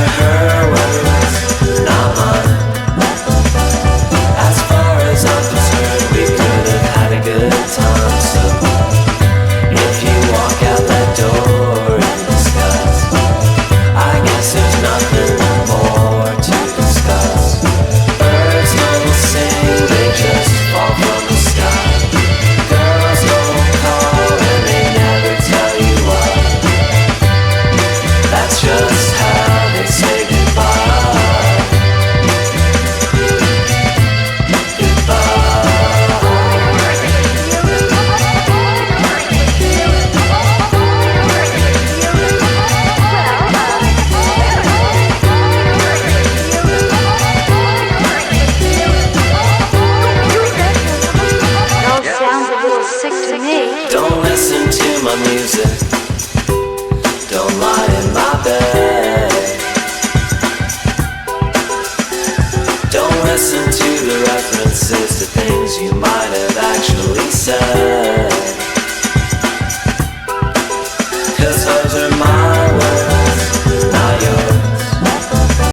her words, not mine. As far as I'm concerned, we could have had a good time. So if you walk out that door in disgust, I guess there's nothing more to discuss. Birds don't sing, they just fall from the sky. Girls don't call and they never tell you why. That's just how they say goodbye. Don't listen to my music, don't lie in my bed. Don't listen to the references to things you might have actually said.